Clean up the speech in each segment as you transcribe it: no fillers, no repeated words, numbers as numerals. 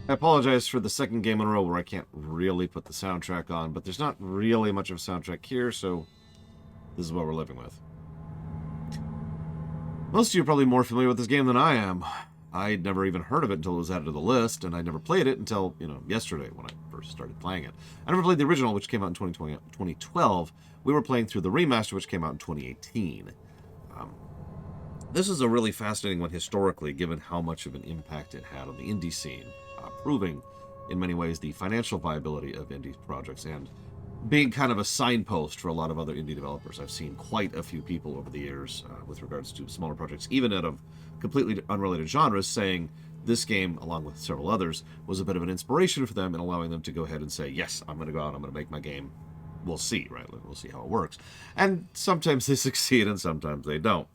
I apologize for the second game in a row where I can't really put the soundtrack on, but there's not really much of a soundtrack here, so this is what we're living with. Most of you are probably more familiar with this game than I am. I'd never even heard of it until it was added to the list, and I never played it until, yesterday when I first started playing it. I never played the original, which came out in 2012. We were playing through the remaster, which came out in 2018. This is a really fascinating one historically, given how much of an impact it had on the indie scene, proving, in many ways, the financial viability of indie projects and being kind of a signpost for a lot of other indie developers. I've seen quite a few people over the years with regards to smaller projects, even out of completely unrelated genres, saying this game, along with several others, was a bit of an inspiration for them and allowing them to go ahead and say, yes, I'm going to go out, I'm going to make my game. We'll see, right? We'll see how it works. And sometimes they succeed and sometimes they don't.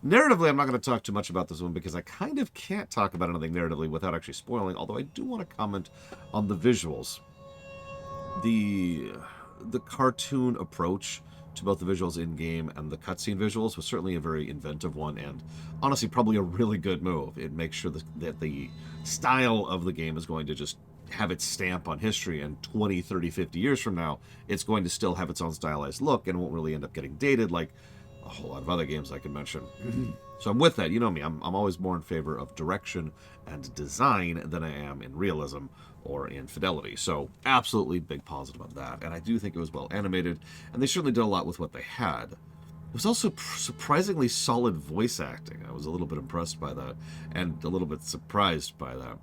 Narratively, I'm not going to talk too much about this one because I kind of can't talk about anything narratively without actually spoiling, although I do want to comment on the visuals. The cartoon approach to both the visuals in-game and the cutscene visuals was certainly a very inventive one, and honestly probably a really good move. It makes sure that the style of the game is going to just have its stamp on history, and 20, 30, 50 years from now, it's going to still have its own stylized look and won't really end up getting dated like a whole lot of other games I can mention. So I'm with that. You know me. I'm always more in favor of direction and design than I am in realism or in fidelity. So absolutely big positive on that. And I do think it was well animated, and they certainly did a lot with what they had. It was also surprisingly solid voice acting. I was a little bit impressed by that and a little bit surprised by that.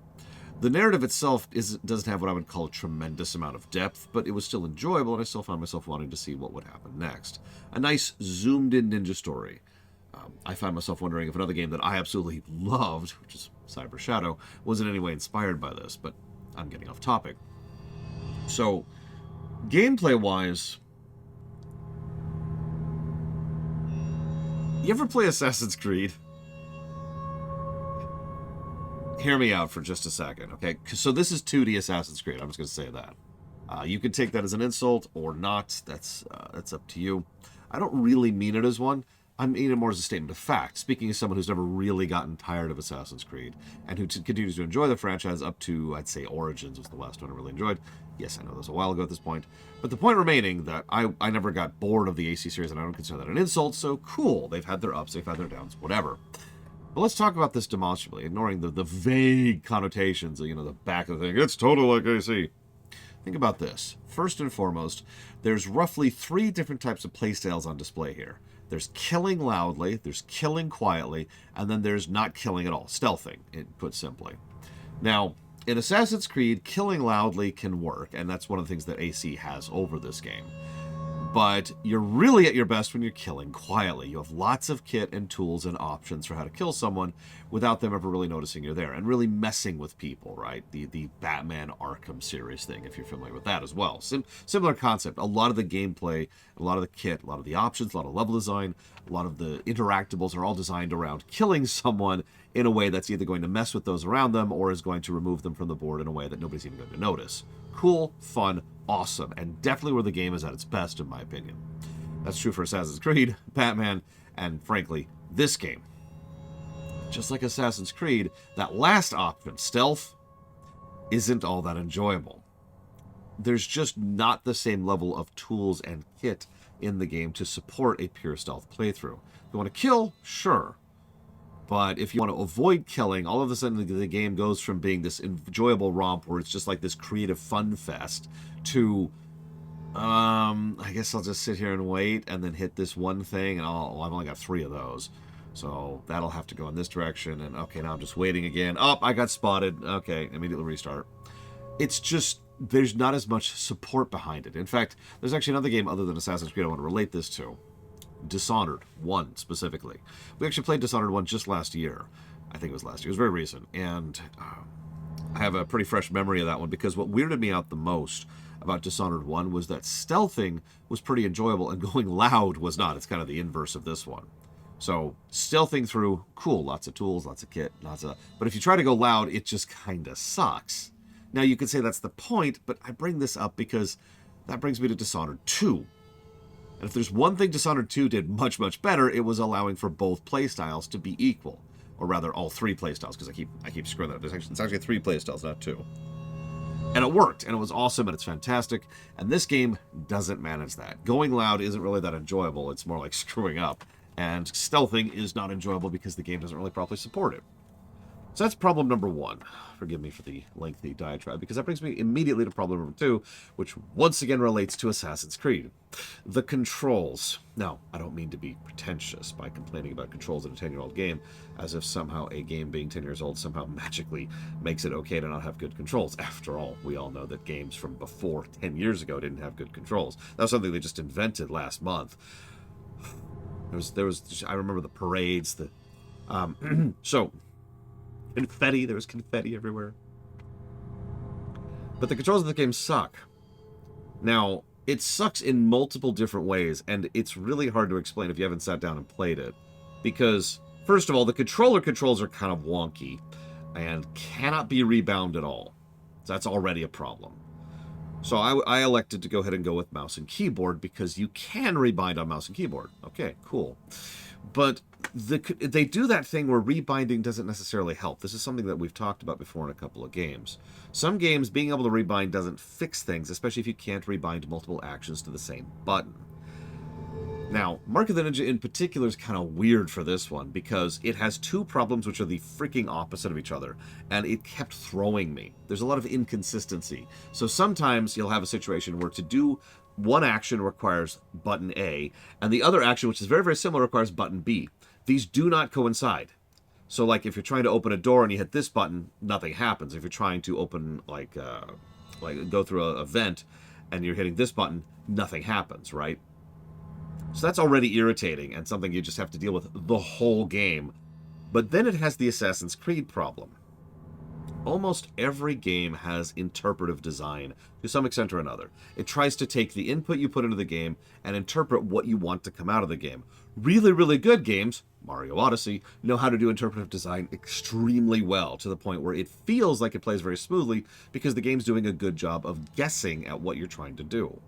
The narrative itself doesn't have what I would call a tremendous amount of depth, but it was still enjoyable, and I still found myself wanting to see what would happen next. A nice, zoomed-in ninja story. I found myself wondering if another game that I absolutely loved, which is Cyber Shadow, was in any way inspired by this, but I'm getting off topic. So, gameplay-wise, you ever play Assassin's Creed? Hear me out for just a second, okay? So this is 2D Assassin's Creed. I'm just going to say that. You can take that as an insult or not. That's up to you. I don't really mean it as one. I mean it more as a statement of fact. Speaking as someone who's never really gotten tired of Assassin's Creed and who continues to enjoy the franchise up to, I'd say, Origins was the last one I really enjoyed. Yes, I know that was a while ago at this point. But the point remaining that I never got bored of the AC series, and I don't consider that an insult, so cool. They've had their ups, they've had their downs, whatever. But let's talk about this demonstrably, ignoring the vague connotations, the back of the thing. It's totally like AC. Think about this. First and foremost, there's roughly 3 different types of playstyles on display here. There's killing loudly, there's killing quietly, and then there's not killing at all, stealthing, put simply. Now, in Assassin's Creed, killing loudly can work, and that's one of the things that AC has over this game. But you're really at your best when you're killing quietly. You have lots of kit and tools and options for how to kill someone without them ever really noticing you're there, and really messing with people, right? The Batman Arkham series thing, if you're familiar with that as well. Similar concept. A lot of the gameplay, a lot of the kit, a lot of the options, a lot of level design, a lot of the interactables are all designed around killing someone in a way that's either going to mess with those around them or is going to remove them from the board in a way that nobody's even going to notice. Cool, fun, awesome, and definitely where the game is at its best, in my opinion. That's true for Assassin's Creed, Batman, and frankly, this game. Just like Assassin's Creed, that last option, stealth, isn't all that enjoyable. There's just not the same level of tools and kit in the game to support a pure stealth playthrough. If you want to kill, sure. But if you want to avoid killing, all of a sudden the game goes from being this enjoyable romp where it's just like this creative fun fest to, I guess I'll just sit here and wait and then hit this one thing, and I've only got 3 of those. So that'll have to go in this direction, and okay, now I'm just waiting again. Oh, I got spotted. Okay, immediately restart. It's just, there's not as much support behind it. In fact, there's actually another game other than Assassin's Creed I want to relate this to. Dishonored 1 specifically. We actually played Dishonored 1 just last year. I think it was last year. It was very recent. And I have a pretty fresh memory of that one because what weirded me out the most about Dishonored 1 was that stealthing was pretty enjoyable and going loud was not. It's kind of the inverse of this one. So stealthing through, cool, lots of tools, lots of kit, but if you try to go loud, it just kind of sucks. Now you could say that's the point, but I bring this up because that brings me to Dishonored 2. And if there's one thing Dishonored 2 did much, much better, it was allowing for both playstyles to be equal. Or rather, all 3 playstyles, because I keep screwing that up. It's actually 3 playstyles, not 2. And it worked, and it was awesome, and it's fantastic. And this game doesn't manage that. Going loud isn't really that enjoyable. It's more like screwing up. And stealthing is not enjoyable because the game doesn't really properly support it. So that's problem number one. Forgive me for the lengthy diatribe, because that brings me immediately to problem number two, which once again relates to Assassin's Creed. The controls. Now, I don't mean to be pretentious by complaining about controls in a 10-year-old game, as if somehow a game being 10 years old somehow magically makes it okay to not have good controls. After all, we all know that games from before 10 years ago didn't have good controls. That was something they just invented last month. There was I remember the parades, so confetti, there was confetti everywhere. But the controls of the game suck. Now, it sucks in multiple different ways, and it's really hard to explain if you haven't sat down and played it. Because, first of all, the controller controls are kind of wonky, and cannot be rebound at all. So that's already a problem. So I elected to go ahead and go with mouse and keyboard, because you can rebind on mouse and keyboard. Okay, cool. But they do that thing where rebinding doesn't necessarily help. This is something that we've talked about before in a couple of games. Some games, being able to rebind doesn't fix things, especially if you can't rebind multiple actions to the same button. Now, Mark of the Ninja in particular is kind of weird for this one, because it has two problems which are the freaking opposite of each other, and it kept throwing me. There's a lot of inconsistency. So sometimes you'll have a situation where to do one action requires button A, and the other action, which is very, very similar, requires button B. These do not coincide. So, like, if you're trying to open a door and you hit this button, nothing happens. If you're trying to open, like go through a vent and you're hitting this button, nothing happens, right? So that's already irritating and something you just have to deal with the whole game. But then it has the Assassin's Creed problem. Almost every game has interpretive design to some extent or another. It tries to take the input you put into the game and interpret what you want to come out of the game. Really, really good games, Mario Odyssey, know how to do interpretive design extremely well, to the point where it feels like it plays very smoothly because the game's doing a good job of guessing at what you're trying to do.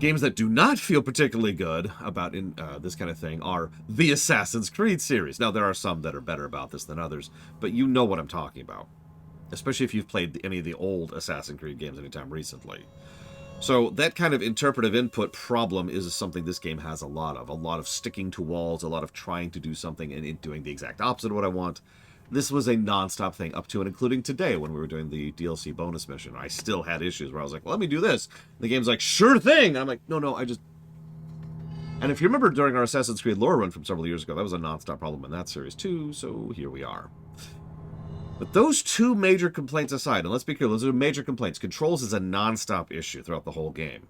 Games that do not feel particularly good about this kind of thing are the Assassin's Creed series. Now, there are some that are better about this than others, but you know what I'm talking about. Especially if you've played any of the old Assassin's Creed games anytime recently. So that kind of interpretive input problem is something this game has a lot of. A lot of sticking to walls, a lot of trying to do something and it doing the exact opposite of what I want. This was a non-stop thing up to and including today when we were doing the DLC bonus mission. I still had issues where I was like, well, let me do this. And the game's like, sure thing. And I'm like, no, I just... And if you remember during our Assassin's Creed lore run from several years ago, that was a non-stop problem in that series too, so here we are. But those two major complaints aside, and let's be clear, those are major complaints. Controls is a non-stop issue throughout the whole game.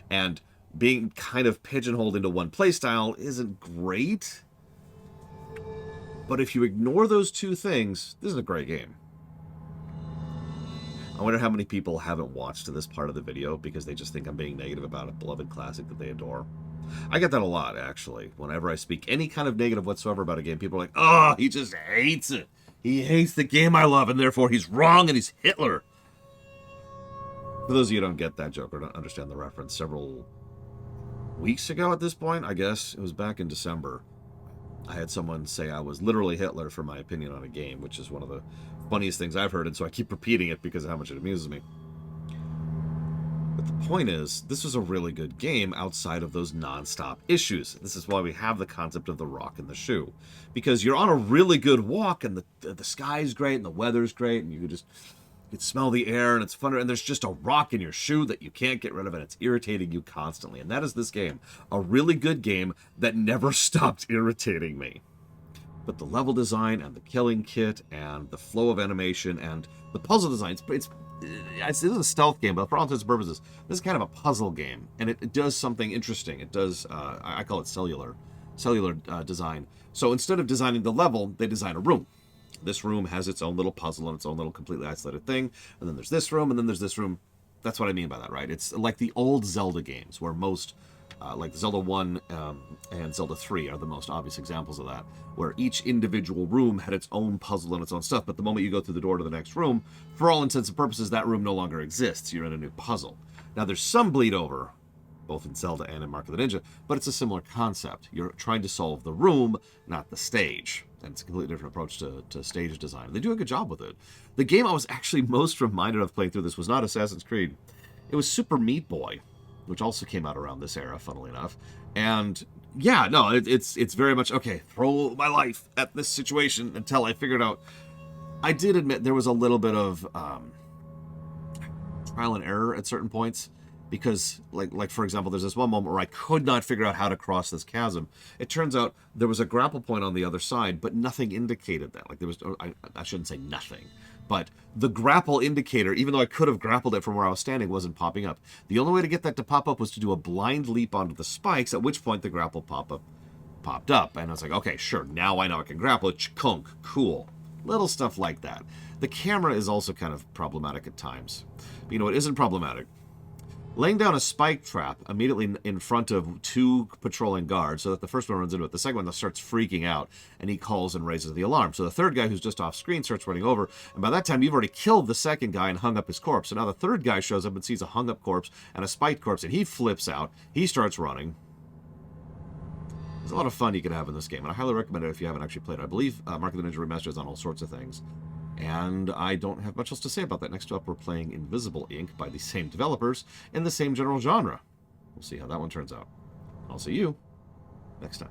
And being kind of pigeonholed into one playstyle isn't great. But if you ignore those two things, this is a great game. I wonder how many people haven't watched to this part of the video because they just think I'm being negative about a beloved classic that they adore. I get that a lot, actually. Whenever I speak any kind of negative whatsoever about a game, people are like, oh, he just hates it. He hates the game I love, and therefore he's wrong and he's Hitler. For those of you who don't get that joke or don't understand the reference, several weeks ago at this point, I guess, it was back in December, I had someone say I was literally Hitler for my opinion on a game, which is one of the funniest things I've heard, and so I keep repeating it because of how much it amuses me. But the point is, this was a really good game outside of those non-stop issues. This is why we have the concept of the rock in the shoe. Because you're on a really good walk, and the sky's great, and the weather's great, and you can smell the air, and it's fun, and there's just a rock in your shoe that you can't get rid of, and it's irritating you constantly. And that is this game. A really good game that never stopped irritating me. But the level design, and the killing kit, and the flow of animation, and the puzzle design, this is a stealth game, but for all intents and purposes, this is kind of a puzzle game, and it does something interesting. It does, I call it cellular design. So instead of designing the level, they design a room. This room has its own little puzzle and its own little completely isolated thing, and then there's this room, and then there's this room. That's what I mean by that, right? It's like the old Zelda games, where most, like Zelda 1 and Zelda 3 are the most obvious examples of that, where each individual room had its own puzzle and its own stuff, but the moment you go through the door to the next room, for all intents and purposes, that room no longer exists. You're in a new puzzle. Now, there's some bleed over, both in Zelda and in Mark of the Ninja, but it's a similar concept. You're trying to solve the room, not the stage. and it's a completely different approach to stage design. They do a good job with it. The game I was actually most reminded of playing through this was not Assassin's Creed. It was Super Meat Boy, which also came out around this era, funnily enough. And yeah, no, it's very much, okay, throw my life at this situation until I figured out. I did admit there was a little bit of trial and error at certain points, because like for example, there's this one moment where I could not figure out how to cross this chasm. It turns out there was a grapple point on the other side, but nothing indicated that. Like there was, I shouldn't say nothing, but the grapple indicator, even though I could have grappled it from where I was standing, wasn't popping up. The only way to get that to pop up was to do a blind leap onto the spikes, at which point the grapple popped up, and I was like, okay, sure, now I know I can grapple it. Chunk, cool. Little stuff like that. The camera is also kind of problematic at times. But you know, it isn't problematic. Laying down a spike trap immediately in front of two patrolling guards so that the first one runs into it. The second one starts freaking out, and he calls and raises the alarm. So the third guy, who's just off screen, starts running over, and by that time you've already killed the second guy and hung up his corpse. So now the third guy shows up and sees a hung up corpse and a spiked corpse, and he flips out. He starts running. There's a lot of fun you can have in this game, and I highly recommend it if you haven't actually played it. I believe Mark of the Ninja Remastered is on all sorts of things. And I don't have much else to say about that. Next up, we're playing Invisible, Inc. by the same developers in the same general genre. We'll see how that one turns out. I'll see you next time.